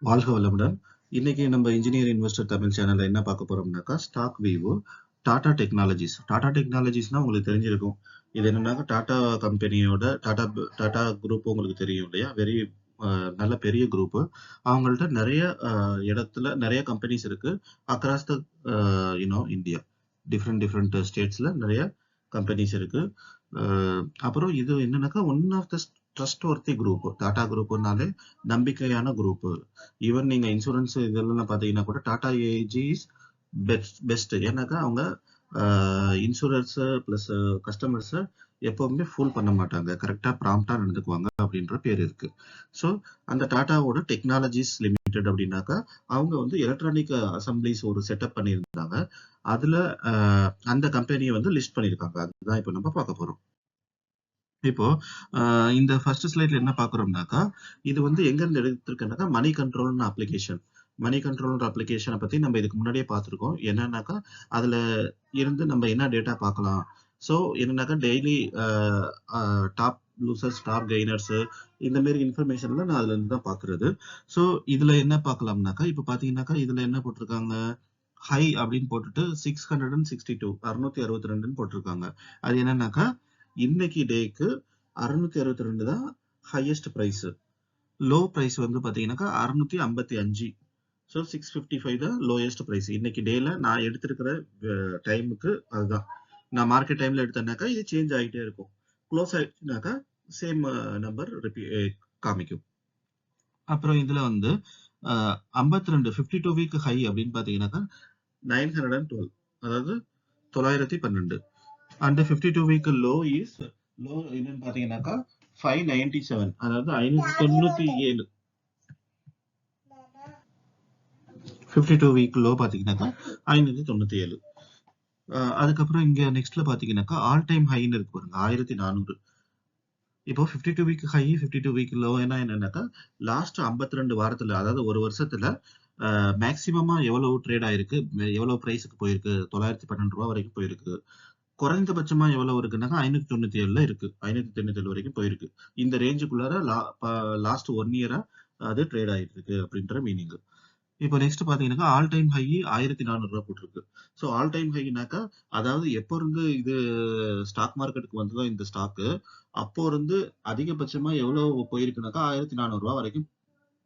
வாழ்க வளமுடன். இன்னைக்கு நம்ம இன்ஜினியர் இன்வெஸ்டர் தமிழ் சேனல்ல என்ன பார்க்க போறோம்னாக்கா stock view Tata technologies. Tata டெக்னாலஜிஸ்னா உங்களுக்கு தெரிஞ்சிருக்கும். இது என்னன்னாக்கா டாடா கம்பெனியோட டாடா குரூப் உங்களுக்கு தெரியும் இல்லையா? வெரி நல்ல பெரிய குரூப். அவங்கள்ட்ட நிறைய இடத்துல நிறைய கம்பெனிஸ் இருக்கு. அக்ராஸ் த இந்தியா டிஃப்ரெண்ட் ஸ்டேட்ஸ்ல நிறைய கம்பெனிஸ் இருக்கு. அப்புறம் இது என்னன்னாக்கா one of the trustworthy group. Tata குரூப்னாலே நம்பிக்கையான குரூப். ஈவன் நீங்க இன்சூரன்ஸ் இதெல்லாம் பாத்தீங்கன்னா கூட டாடா ஏஜி இஸ் பெஸ்ட். ஏன்னாக்கா அவங்க இன்சூரன்ஸ் பிளஸ் கஸ்டமர்ஸ் எப்பவுமே ஃபுல் பண்ண மாட்டாங்க, கரெக்டா ப்ராம்ப்டா நடந்துக்குவாங்க அப்படின்ற பேர் இருக்கு. ஸோ அந்த டாட்டாவோட டெக்னாலஜிஸ் லிமிடெட் அப்படின்னாக்கா அவங்க வந்து எலக்ட்ரானிக் அசம்பிளிஸ் ஒரு செட்டப் பண்ணியிருந்தாங்க. அதுல அந்த கம்பெனியை வந்து லிஸ்ட் பண்ணியிருக்காங்க. அதுதான் இப்போ நம்ம பார்க்க போறோம். இப்போ இந்த ஃபர்ஸ்ட் ஸ்லைட்ல என்ன பாக்குறோம்னாக்கா இது வந்து எங்க இருந்து எடுத்திருக்கேன்னாக்கா மணி கண்ட்ரோல்னு அப்ளிகேஷன். மணி கண்ட்ரோல்ன்ற அப்ளிகேஷனை பத்தி நம்ம இதுக்கு முன்னாடியே பார்த்திருக்கோம். என்னன்னாக்கா அதுல இருந்து நம்ம என்ன டேட்டா பார்க்கலாம். ஸோ என்னன்னாக்கா daily top losers top gainers இந்த மாதிரி இன்ஃபர்மேஷன்ல நான் அதுல இருந்து தான் பாக்குறது. ஸோ இதுல என்ன பார்க்கலாம்னாக்கா இப்ப பாத்தீங்கன்னாக்கா இதுல என்ன போட்டிருக்காங்க, ஹை அப்படின்னு போட்டுட்டு 662 662 போட்டிருக்காங்க. அது என்னன்னாக்கா இன்னைக்கு டேக்கு 662 தான் ஹையஸ்ட் பிரைஸ். லோ பிரைஸ் வந்து பாத்தீங்கன்னாக்கா 655. ஸோ 655 தான் லோயஸ்ட் பிரைஸ் இன்னைக்கு டேல நான் எடுத்திருக்கிற டைமுக்கு. அதுதான் நான் மார்க்கெட் டைம்ல எடுத்தேன்னாக்கா இது சேஞ்ச் ஆகிட்டே இருக்கும். க்ளோஸ் ஆயிடுச்சுனாக்கா சேம் நம்பர் காமிக்கும். அப்புறம் இதுல வந்து 52 52 வீக் ஹை அப்படின்னு பாத்தீங்கன்னாக்கா 912, அதாவது 912. And 52 week low is low என்னன்னு பாத்தீங்கன்னாக்கா 597, அதாவது 597. 52 வீக் லோ பாத்தீங்கன்னாக்கா 597. அதுக்கப்புறம் இங்க நெக்ஸ்ட்ல பாத்தீங்கன்னாக்கா ஆல் டைம் ஹைன்னு இருக்கு பாருங்க 1400. இப்போ 52 வீக் ஹை 52 வீக் லோ என்னன்னாக்கா லாஸ்ட் 52 வாரத்துல, அதாவது ஒரு வருஷத்துல மேக்சிமமா எவ்வளவு ட்ரேட் ஆயிருக்கு, எவ்வளவு பிரைஸுக்கு போயிருக்கு, 912 ரூபாய் வரைக்கும் போயிருக்கு. குறைந்தபட்சமா எவ்வளவு இருக்குன்னாக்கா 597ல இருக்கு. 597 வரைக்கும் போயிருக்கு. இந்த ரேஞ்சுக்குள்ளார லாஸ்ட் 1 இயரா அது ட்ரேட் ஆயிட்டு இருக்கு அப்படின்ற மீனிங். இப்போ நெக்ஸ்ட் பாத்தீங்கன்னா ஆல் டைம் ஹை 1400 ரூபாய் போட்டிருக்கு. ஸோ ஆல் டைம் ஹைனாக்கா அதாவது எப்போ இருந்து இது ஸ்டாக் மார்க்கெட்டுக்கு வந்ததோ இந்த ஸ்டாக்கு, அப்போ இருந்து அதிகபட்சமா எவ்வளவு போயிருக்குனாக்கா 1400 ரூபாய் வரைக்கும்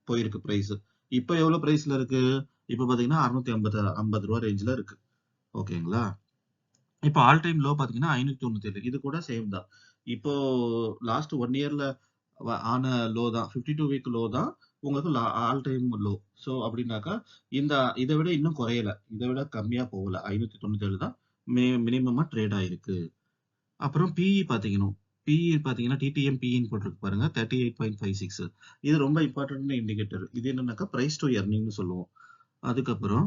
போயிருக்கு பிரைஸ். இப்போ எவ்வளவு பிரைஸ்ல இருக்கு, இப்போ பாத்தீங்கன்னா 650 ரூபாய் ரேஞ்ச்ல இருக்கு. ஓகேங்களா. இப்போ ஆல் டைம் லோ பாத்தீங்கன்னா 597. இது கூட சேம் தான். இப்போ லாஸ்ட் 1 இயர்ல ஆன லோ தான் 52 வீக் லோ தான் உங்களுக்கு ஆல் டைம் லோ. ஸோ அப்படின்னாக்கா இதை விட இன்னும் குறையல, இதை விட கம்மியா போகல. 597 தான் மினிமமா ட்ரேட் ஆயிருக்கு. அப்புறம் பிஇ பாத்தீங்கன்னா டிடிஎம் பிஇன்னு போட்டிருக்கு பாருங்க 38.56. இது ரொம்ப இம்பார்ட்டன்ட் இண்டிகேட்டர். இது என்னன்னாக்கா பிரைஸ் டு எர்னிங்னு சொல்லுவோம். அதுக்கப்புறம்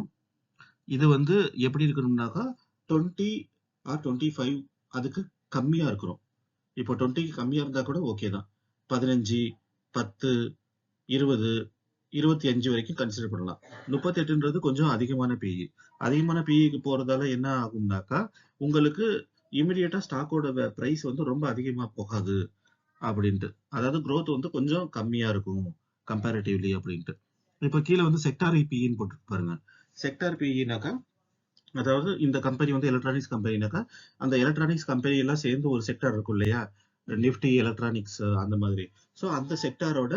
இது வந்து எப்படி இருக்கணும்னாக்கா 20 or 25 அதுக்கு கம்மியா இருக்கிறோம். இப்போ 20க்கு கம்மியா இருந்தா கூட ஓகே தான். 15, 10, 20, 25 வரைக்கும் கன்சிடர் பண்ணலாம். 38ன்றது கொஞ்சம் அதிகமான பிஇ. அதிகமான பிஇக்கு போறதால என்ன ஆகும்னாக்கா உங்களுக்கு இமிடியேட்டா ஸ்டாக்கோட பிரைஸ் வந்து ரொம்ப அதிகமா போகாது அப்படின்ட்டு. அதாவது growth வந்து கொஞ்சம் கம்மியா இருக்கும் கம்பேரிட்டிவ்லி அப்படின்ட்டு. இப்போ கீழே வந்து செக்டார் பிஇன்னு போட்டு பாருங்க. செக்டார் பிஇனாக்கா அதாவது இந்த கம்பெனி வந்து எலக்ட்ரானிக்ஸ் கம்பெனினாக்கா அந்த எலக்ட்ரானிக்ஸ் கம்பெனி எல்லாம் சேர்ந்து ஒரு செக்டார் இருக்கும் இல்லையா, நிஃப்டி எலக்ட்ரானிக்ஸ் அந்த மாதிரி. ஸோ அந்த செக்டாரோட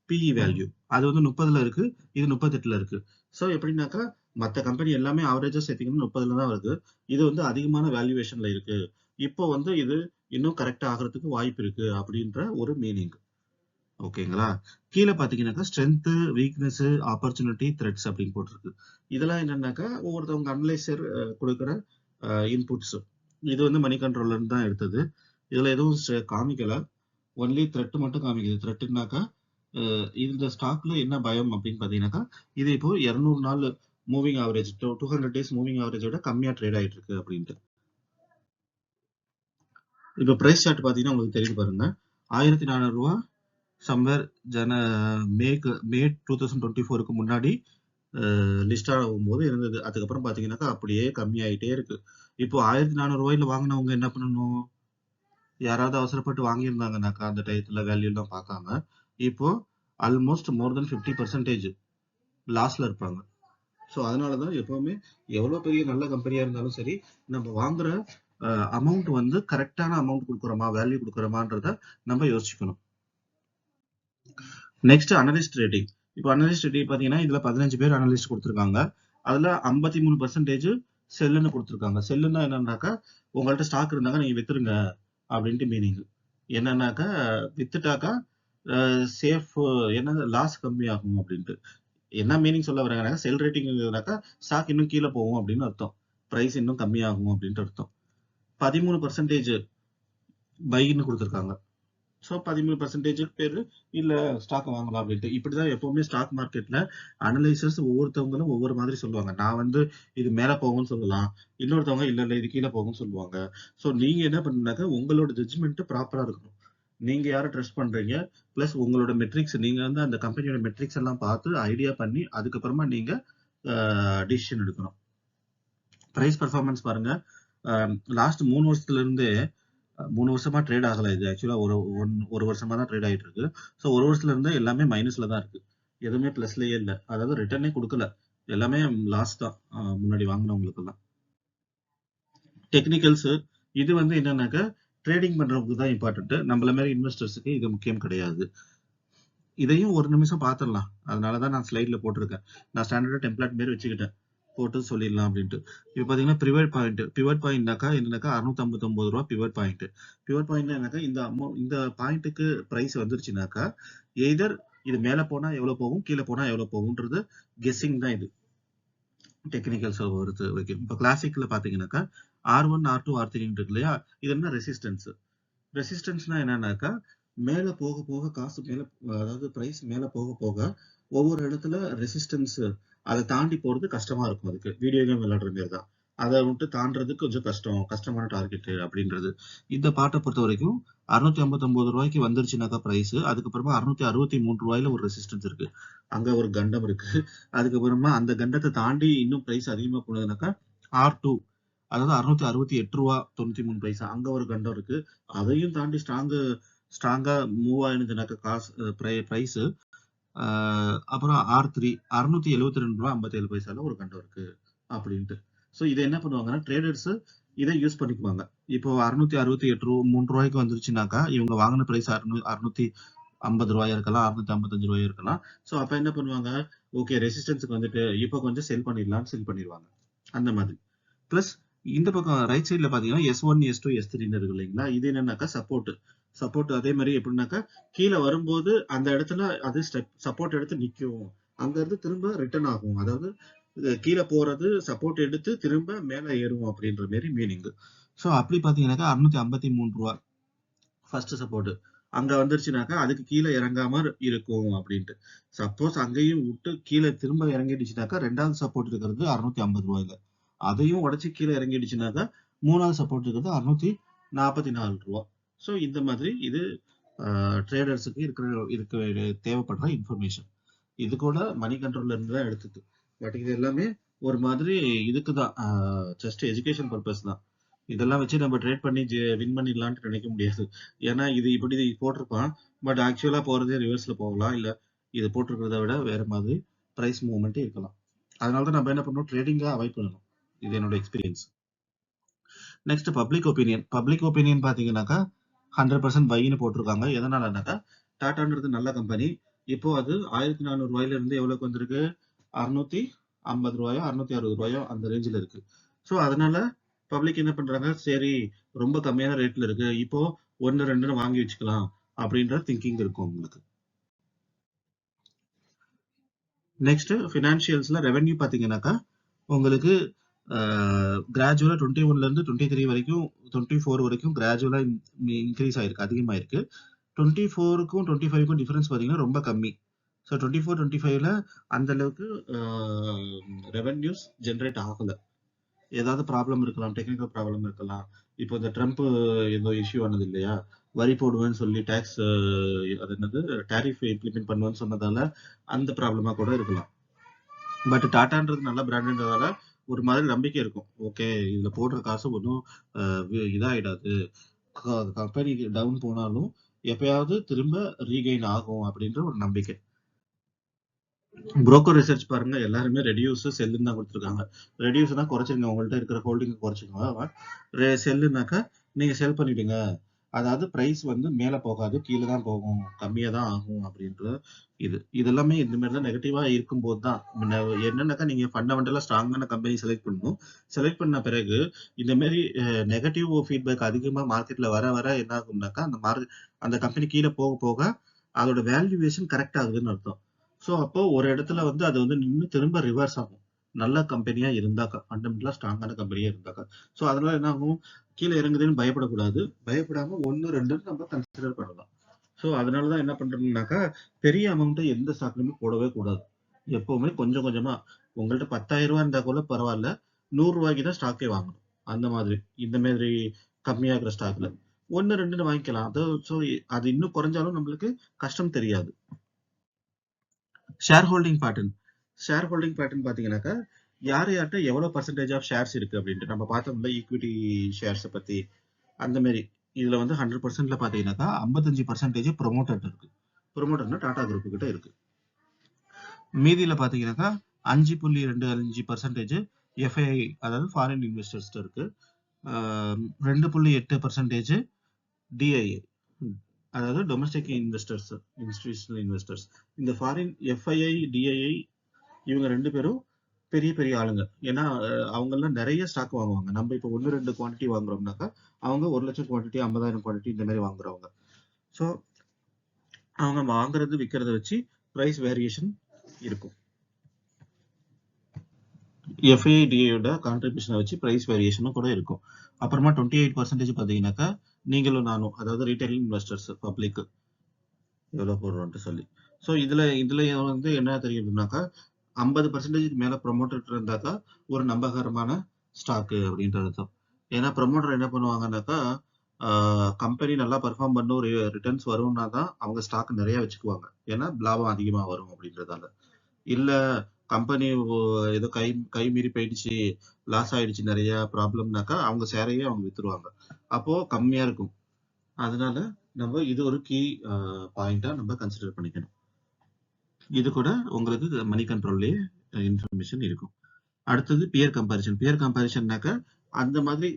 பிஇ வேல்யூ அது வந்து 30ல இருக்கு, இது 38ல இருக்கு. ஸோ எப்படின்னாக்கா மற்ற கம்பெனி எல்லாமே ஆவரேஜா சேர்த்தீங்கன்னா 30ல தான் வருது. இது வந்து அதிகமான வேல்யூவேஷன்ல இருக்கு. இப்போ வந்து இது இன்னும் கரெக்டா ஆகிறதுக்கு வாய்ப்பு இருக்கு அப்படின்ற ஒரு மீனிங். ஓகேங்களா. கீழே பாத்தீங்கன்னாக்கா ஸ்ட்ரென்த், வீக்னஸ், ஆப்பர்ச்சுனிட்டி, த்ரெட்ஸ் அப்படின்னு போட்டிருக்கு. இதெல்லாம் என்னன்னாக்கா ஒவ்வொருத்தவங்க அனலைசர் கொடுக்குற இன்புட்ஸ். இது வந்து மணி கண்ட்ரோல்ல இருந்து தான் எடுத்தது. இதுல எதுவும் காமிக்கல, ஒன்லி த்ரெட் மட்டும் காமிக்குது. த்ரெட்னாக்கா இந்த ஸ்டாக்ல என்ன பயம் அப்படின்னு பாத்தீங்கன்னாக்கா இது இப்போ 200 நாள் மூவிங் ஆவரேஜ் 200 டேஸ் மூவிங் ஆவரேஜோட கம்மியா ட்ரேட் ஆயிட்டு இருக்கு அப்படின்ட்டு. இப்போ பிரைஸ் சார்ட் பாத்தீங்கன்னா உங்களுக்கு தெரியுது பாருங்க. 1400 ரூபாய் சம்வேர் மே 2024க்கு முன்னாடி லிஸ்ட் ஆகும்போது இருந்தது. அதுக்கப்புறம் பாத்தீங்கன்னாக்கா அப்படியே கம்மியாயிட்டே இருக்கு. இப்போ 1400 ரூபாயில வாங்கினவங்க என்ன பண்ணணும், யாராவது அவசரப்பட்டு வாங்கியிருந்தாங்கன்னாக்கா அந்த டயத்துல வேல்யூ எல்லாம் பார்க்காம இப்போ ஆல்மோஸ்ட் மோர் தென் 50% லாஸ்ல இருப்பாங்க. ஸோ அதனால தான் எப்பவுமே எவ்வளோ பெரிய நல்ல கம்பெனியா இருந்தாலும் சரி, நம்ம வாங்குற அமௌண்ட் வந்து கரெக்டான அமௌண்ட் கொடுக்குறோமா, வேல்யூ கொடுக்குறோமான்றத நம்ம யோசிச்சுக்கணும். Next analyst rating. இப்போ அனலிஸ்ட் ரேட்டிங் பார்த்தீங்கன்னா இதுல 15 பேர் அனலிஸ்ட் கொடுத்துருக்காங்க. அதுல 53% செல்லுன்னு கொடுத்துருக்காங்க. செல்லுன்னா என்னன்னாக்கா, உங்கள்ட்ட ஸ்டாக் இருந்தாங்க நீங்க வித்துருங்க அப்படின்ட்டு மீனிங். என்னன்னாக்கா, வித்துட்டாக்கா சேஃப், என்ன லாஸ் கம்மியாகும் அப்படின்ட்டு. என்ன மீனிங் சொல்ல வராங்கன்னா, செல் ரேட்டிங்னாக்கா ஸ்டாக் இன்னும் கீழே போகும் அப்படின்னு அர்த்தம். பிரைஸ் இன்னும் கம்மியாகும் அப்படின்ட்டு அர்த்தம். 13% பைன்னு கொடுத்துருக்காங்க. ஸோ 13% பேர் இல்ல ஸ்டாக் வாங்கலாம் அப்படின்ட்டு. இப்படிதான் எப்பவுமே ஸ்டாக் மார்க்கெட்ல அனலைசர்ஸ் ஒவ்வொருத்தவங்களும் ஒவ்வொரு மாதிரி சொல்லுவாங்க. நான் வந்து இது மேல போகும்னு சொல்லலாம், இன்னொருத்தவங்க இல்ல இல்ல இது கீழே போகும்னு சொல்லுவாங்க. ஸோ நீங்க என்ன பண்ணுனாக்கா, உங்களோட ஜட்ஜ்மெண்ட் ப்ராப்பரா இருக்கணும். நீங்க யாரை ட்ரஸ்ட் பண்றீங்க, பிளஸ் உங்களோட மெட்ரிக்ஸ், நீங்க வந்து அந்த கம்பெனியோட மெட்ரிக்ஸ் எல்லாம் பார்த்து ஐடியா பண்ணி அதுக்கப்புறமா நீங்க டிசிஷன் எடுக்கணும். பிரைஸ் பெர்ஃபார்மன்ஸ் பாருங்க. லாஸ்ட் 3 வருஷத்துல இருந்து 3 வருஷமா ட்ரேட் ஆகல. இது ஆக்சுவலா ஒரு வருஷமா தான் ட்ரேட் ஆயிட்டு இருக்கு. ஸோ ஒரு வருஷத்துல இருந்து எல்லாமே மைனஸ்ல தான் இருக்கு. எதுவுமே பிளஸ்லயே இல்ல. அதாவது ரிட்டர்னே கொடுக்கல. எல்லாமே லாஸ் தான் முன்னாடி வாங்கினவங்களுக்கு எல்லாம். டெக்னிக்கல்ஸ் இது வந்து என்னன்னாக்கா, ட்ரேடிங் பண்றவங்களுக்கு தான் இம்பார்ட்டன்ட். நம்மள மாதிரி இன்வெஸ்டர்ஸுக்கு இது முக்கியம் கிடையாது. இதையும் ஒரு நிமிஷம் பார்த்துடலாம். அதனாலதான் நான் ஸ்லைட்ல போட்டிருக்கேன். நான் ஸ்டாண்டர்டா டெம்ப்ளேட் மாரி வச்சுக்கிட்டேன். போட்டு சொல்லிடலாம் அப்படின்ட்டு. இப்ப பாத்தீங்கன்னா பிவட் பாயிண்ட்னாக்கா என்னன்னாக்கா ரூ. 659 பிவட் பாயிண்ட். பிவட் பாயிண்ட் என்னக்கா, இந்த பாயிண்ட்டுக்கு பிரைஸ் வந்துருச்சுனாக்கா, எய்தர் இது மேல போனா எவ்வளவு போகும், கீழே போனா எவ்வளவு போகும்ன்றது கெஸ்ஸிங் தான் இது. டெக்னிக்கல்ஸ் பொறுத்த வரைக்கும். இப்ப கிளாசிக்ல பாத்தீங்கன்னாக்கா R1 R2 R3 இருக்கு இல்லையா, இது என்ன ரெசிஸ்டன்ஸ். ரெசிஸ்டன்ஸ்னா என்னன்னாக்கா, மேல போக போக காசு மேல, அதாவது பிரைஸ் மேல போக போக ஒவ்வொரு இடத்துல ரெசிஸ்டன்ஸ் அதை தாண்டி போறது கஷ்டமா இருக்கும். அதுக்கு வீடியோ கேம் விளையாடுற மாதிரி தான். அதை விட்டு தாண்டறது கொஞ்சம் கஷ்டமான டார்கெட் அப்படின்றது. இந்த பாட்டை பொறுத்த வரைக்கும் ரூ. 659 வந்துருச்சுனாக்கா பிரைஸ், அதுக்கப்புறமா ரூ. 663 ஒரு ரெசிஸ்டன்ஸ் இருக்கு. அங்க ஒரு கண்டம் இருக்கு. அதுக்கப்புறமா அந்த கண்டத்தை தாண்டி இன்னும் பிரைஸ் அதிகமா போனதுனாக்கா R2, அதாவது ரூ. 668.93 அங்க ஒரு கண்டம் இருக்கு. அதையும் தாண்டி ஸ்ட்ராங்கா மூவ் ஆயிருந்துனாக்கா காசு பிரைஸ், அப்புறம் R3 ரூ. 672.57 ஒரு கண்டம் இருக்கு அப்படின்ட்டு. ஸோ இதை என்ன பண்ணுவாங்கன்னா, ட்ரேடர்ஸ் இதை யூஸ் பண்ணிக்குவாங்க. இப்போ ரூ. 668 வந்துருச்சுனாக்கா, இவங்க வாங்கின பிரைஸ் ரூ. 650 இருக்கலாம், ரூ. 655 இருக்கலாம். ஸோ அப்ப என்ன பண்ணுவாங்க, ஓகே ரெசிஸ்டன்ஸுக்கு வந்துட்டு இப்போ கொஞ்சம் செல் பண்ணிடலாம்னு செல் பண்ணிடுவாங்க. அந்த மாதிரி. பிளஸ் இந்த பக்கம் ரைட் சைட்ல பாத்தீங்கன்னா S1 S2 S3 இருக்கு இல்லைங்களா, இது என்னன்னாக்கா சப்போர்ட். அதே மாதிரி எப்படின்னாக்கா, கீழே வரும்போது அந்த இடத்துல அது சப்போர்ட் எடுத்து நிக்கும். அங்க இருந்து திரும்ப ரிட்டர்ன் ஆகும். அதாவது கீழே போறது சப்போர்ட் எடுத்து திரும்ப மேல ஏறும் அப்படின்ற மாதிரி மீனிங். ஸோ அப்படி பாத்தீங்கன்னாக்கா ரூ. 653 ஃபர்ஸ்ட் சப்போர்ட் அங்க வந்துருச்சுனாக்கா அதுக்கு கீழே இறங்காம இருக்கும் அப்படின்ட்டு. சப்போஸ் அங்கேயும் விட்டு கீழே திரும்ப இறங்கிடுச்சுனாக்கா ரெண்டாவது சப்போர்ட் இருக்கிறது ரூ. 650. அதையும் உடச்சு கீழே இறங்கிடுச்சுனாக்கா மூணாவது சப்போர்ட் இருக்கிறது ரூ. 644. ஸோ இந்த மாதிரி இது ட்ரேடர்ஸுக்கு இருக்க தேவைப்படுற இன்ஃபர்மேஷன். இது கூட மணி கண்ட்ரோல்ல இருந்து தான் எடுத்தது. பட் இது எல்லாமே ஒரு மாதிரி இதுக்கு தான், ஜஸ்ட் எஜுகேஷன் பர்பஸ் தான். இதெல்லாம் வச்சு நம்ம ட்ரேட் பண்ணி வின் பண்ணிடலாம்னு நினைக்க முடியாது. ஏன்னா இது இப்படி போட்டிருப்பான், பட் ஆக்சுவலா போறதே ரிவர்ஸ்ல போகலாம், இல்ல இது போட்டிருக்கிறத விட வேற மாதிரி பிரைஸ் மூவ்மெண்ட் இருக்கலாம். அதனாலதான் நம்ம என்ன பண்ணணும், ட்ரேடிங்கா அவாய்ட் பண்ணணும். இது என்னோட எக்ஸ்பீரியன்ஸ். நெக்ஸ்ட் பப்ளிக் ஒப்பீனியன் பாத்தீங்கன்னாக்கா 100% பைன்னு போட்டிருக்காங்க. எதனாலனாக்கா, டாட்டான்றது நல்ல கம்பெனி. இப்போ அது ரூ. 1400 இருந்து எவ்வளவுக்கு வந்திருக்கு, ரூ. 650 ரூ. 660 அந்த ரேஞ்சில் இருக்கு. ஸோ அதனால பப்ளிக் என்ன பண்றாங்க, சரி ரொம்ப கம்மியான ரேட்ல இருக்கு, இப்போ 1 2 வாங்கி வச்சுக்கலாம் அப்படின்ற திங்கிங் இருக்கும் உங்களுக்கு. நெக்ஸ்ட் ஃபினான்ஷியல்ஸ்ல ரெவென்யூ பாத்தீங்கன்னாக்கா, உங்களுக்கு கிராஜுவலா 21ல இருந்து 23 வரைக்கும் 24 வரைக்கும் கிராஜுவலா இன்க்ரீஸ் ஆயிருக்கு, அதிகமாயிருக்கு. 24க்கும் 25க்கும் டிஃபரன்ஸ் பாத்தீங்கன்னா ரொம்ப கம்மி. ஸோ 24 25ல அந்த அளவுக்கு ரெவென்யூஸ் ஜென்ரேட் ஆகல. ஏதாவது ப்ராப்ளம் இருக்கலாம், டெக்னிக்கல் ப்ராப்ளம் இருக்கலாம். இப்போ இந்த ட்ரம்ப் ஏதோ இஷ்யூ ஆனது இல்லையா, வரி போடுவேன்னு சொல்லி டேக்ஸ், அது என்னது டாரிஃப் இம்ப்ளிமெண்ட் பண்ணுவேன்னு சொன்னதால அந்த ப்ராப்ளமா கூட இருக்கலாம். பட் டாட்டான்றது நல்ல பிராண்டுன்றதால ஒரு மாதிரி நம்பிக்கை இருக்கும். ஓகே இதுல போடுற காசு ஒன்றும் இதாயிடாது, கம்பெனி டவுன் போனாலும் எப்பயாவது திரும்ப ரீகெயின் ஆகும் அப்படின்ற ஒரு நம்பிக்கை. புரோக்கர் ரிசர்ச் பாருங்க, எல்லாருமே ரெடியூஸ் செல்லுன்னு தான் கொடுத்துருக்காங்க. ரெடியூஸ்னா குறைச்சிருங்க, உங்கள்ட்ட இருக்கிற ஹோல்டிங் குறைச்சிக்கோங்க. செல்லுனாக்கா நீங்க செல் பண்ணிடுங்க. அதாவது பிரைஸ் வந்து மேல போகாது, கீழே தான் போகும், கம்மியா தான் ஆகும் அப்படின்ற இது எல்லாமே இந்த மாதிரி தான் நெகட்டிவா இருக்கும்போது தான் என்னன்னாக்கா நீங்க ஃபண்டமெண்டலா ஸ்ட்ராங்கான கம்பெனி செலக்ட் பண்ணணும். செலக்ட் பண்ண பிறகு இந்த மாதிரி நெகட்டிவ் ஃபீட்பேக் அதிகமா மார்க்கெட்ல வர வர என்ன ஆகும்னாக்கா அந்த கம்பெனி கீழே போக போக அதோட வேல்யூவேஷன் கரெக்ட் ஆகுதுன்னு அர்த்தம். ஸோ அப்போ ஒரு இடத்துல வந்து அது வந்து நின்று திரும்ப ரிவர்ஸ் ஆகும். நல்ல கம்பெனியா இருந்தாக்கா, ஃபண்டமெண்டலா ஸ்ட்ராங்கான கம்பெனியா இருந்தாக்கா. ஸோ அதனால என்ன ஆகும், கீழே இறங்குதுன்னு பயப்படக்கூடாது. பயப்படாம 1, 2ன்னு நம்ம கன்சிடர் பண்ணலாம். ஸோ அதனால தான் என்ன பண்றோம்னாக்கா, பெரிய அமௌண்ட்டை எந்த ஸ்டாக்லயுமே போடவே கூடாது. எப்பவுமே கொஞ்சம் கொஞ்சமா உங்கள்ட்ட ரூ. 10,000 இருந்தா கூட பரவாயில்ல. ரூ. 100க்கு தான் ஸ்டாக்கே வாங்கணும். அந்த மாதிரி இந்த மாதிரி கம்மியா இருக்கிற ஸ்டாக்ல 1, 2ன்னு வாங்கிக்கலாம். அது இன்னும் குறைஞ்சாலும் நம்மளுக்கு கஷ்டம் தெரியாது. ஷேர் ஹோல்டிங் பேட்டர்ன் பாத்தீங்கன்னாக்கா, யார்கிட்ட எவ்வளவு பர்சன்டேஜ் ஆஃப் ஷேர்ஸ் இருக்கு அப்படின்ட்டு நம்ம பார்த்தோம்ல, ஈக்விட்டி ஷேர்ஸை பத்தி. அந்த மாதிரி இதுல வந்து 100%ல பாத்தீங்கன்னாக்கா 55% ப்ரொமோட்டர் இருக்கு. ப்ரொமோட்டர்னா டாடா குரூப் கிட்ட இருக்கு. மீதியில பாத்தீங்கன்னாக்கா 5.25% எஃப்ஐஐ, அதாவது ஃபாரின் இன்வெஸ்டர்ஸ் இருக்கு. 2.8% டிஐஏ, அதாவது டொமஸ்டிக் இன்வெஸ்டர்ஸ், இன்ஸ்டிடியூஷனல் இன்வெஸ்டர்ஸ். இந்த ஃபாரின் எஃப்ஐஐ, டிஐஐ இவங்க 2 பேரும் பெரிய பெரிய ஆளுங்க. ஏன்னா அவங்கெல்லாம் நிறைய ஸ்டாக் வாங்குவாங்க. நம்ம இப்போ 1, 2 குவான்டிட்டி வாங்குறோம்னாக்கா அவங்க 1,00,000 குவான்டிட்டி, 50,000 குவான்டிட்டி இந்த மாதிரி வாங்குறவங்க. ஸோ அவங்க வாங்குறது விற்கிறத வச்சு பிரைஸ் வேரியேஷன் இருக்கும். எஃப்ஐடியோட கான்ட்ரிபியூஷனை வச்சு பிரைஸ் வேரியேஷனும் கூட இருக்கும். அப்புறமா 28% பார்த்தீங்கன்னாக்கா நீங்களும் நானும், அதாவது ரீட்டைல் இன்வெஸ்டர்ஸ், பப்ளிக் எவ்வளோ போடுறோம்ட்டு சொல்லி. ஸோ இதுல இதுல வந்து என்ன தெரியுதுனாக்கா 50% மேல ப்ரொமோட்டர் இருந்தாக்கா ஒரு நம்பகரமான ஸ்டாக்கு அப்படின்றது அர்த்தம். ஏன்னா ப்ரொமோட்டர் என்ன பண்ணுவாங்கன்னாக்கா, கம்பெனி நல்லா பெர்ஃபார்ம் பண்ணும், ரிட்டர்ன்ஸ் வரும்னா தான் அவங்க ஸ்டாக் நிறைய வச்சுக்குவாங்க. ஏன்னா லாபம் அதிகமா வரும் அப்படின்றதால. இல்ல கம்பெனி ஏதோ கை கை மீறி போயிடுச்சு, லாஸ் ஆயிடுச்சு, நிறைய ப்ராப்ளம்னாக்கா அவங்க ஷேரையே அவங்க வித்துருவாங்க. அப்போ கம்மியா இருக்கும். அதனால நம்ம இது ஒரு கீ பாயிண்டா நம்ம கன்சிடர் பண்ணிக்கணும். இது கூட உங்களுக்கு மணி கண்ட்ரோல்லே இன்ஃபர்மேஷன் இருக்கும். அடுத்தது பியர் கம்பேரிசன். பியர் கம்பேரிசன்னாக்க அந்த மாதிரி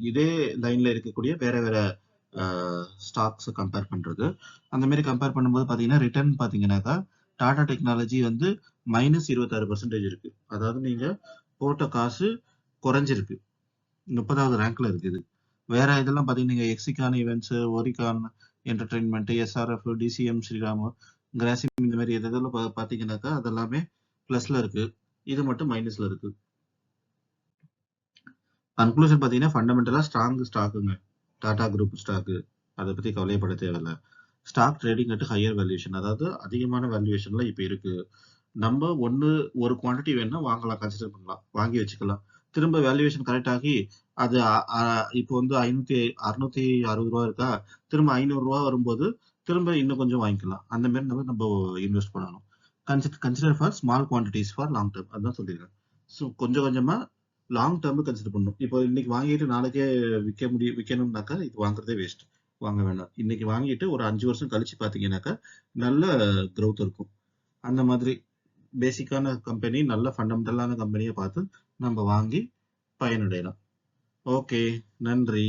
இதே லைன்ல இருக்கக்கூடிய வேற வேற ஸ்டாக்ஸ் கம்பேர் பண்றது. அந்த மாதிரி கம்பேர் பண்ணும்போது பாத்தீங்கன்னா ரிட்டர்ன் பாத்தீங்கன்னாக்கா டாடா டெக்னாலஜி வந்து -26% இருக்கு. அதாவது நீங்க போட்ட காசு குறைஞ்சிருக்கு, 30வது ரேங்க்ல இருக்குது. வேற இதெல்லாம் பாத்தீங்கன்னா நீங்க Exicon events, Oricon entertainment, SRF, DCM Shriram, Grasim இந்த மாதிரி எதெல்லாம் பாத்தீங்கன்னாக்கா அதெல்லாமே பிளஸ்ல இருக்கு. இது மட்டும் மைனஸ்ல இருக்கு. கன்க்ளூஷன் பாத்தீங்கன்னா ஃபண்டமெண்டலா ஸ்ட்ராங் ஸ்டாக்குங்க. டாடா குரூப் ஸ்டாக்கு, அதை பத்தி கவலைப்பட தேவையில்ல. Stock trading at higher valuation, அதாவது அதிகமான வேல்யூவேஷன்ல இப்ப இருக்கு. நம்ம ஒரு குவான்டிட்டி வேணும்னா வாங்கலாம், கன்சிடர் பண்ணலாம், வாங்கி வச்சுக்கலாம். திரும்ப வேல்யூவேஷன் கரெக்ட் ஆகி அது இப்போ வந்து 660 ரூபா இருக்கா, திரும்ப 500 ரூபா வரும்போது திரும்ப இன்னும் கொஞ்சம் வாங்கிக்கலாம். அந்த மாதிரி நம்ம இன்வெஸ்ட் பண்ணணும். Consider for small quantities for long term, அதுதான் சொல்லியிருக்கேன். ஸோ கொஞ்சம் கொஞ்சமா லாங் டேர்ம் கன்சிடர் பண்ணணும். இப்போ இன்னைக்கு வாங்கிட்டு நாளைக்கே விற்கணும்னாக்கா இது வாங்குறதே வேஸ்ட். வாங்க வேண்டாம். இன்னைக்கு வாங்கிட்டு ஒரு 5 வருஷம் கழிச்சு பாத்தீங்கன்னாக்கா நல்ல growth இருக்கும். அந்த மாதிரி பேசிக்கான கம்பெனி, நல்ல ஃபண்டமெண்டலான கம்பெனியை பார்த்து நம்ம வாங்கி பயனடையலாம். ஓகே, நன்றி.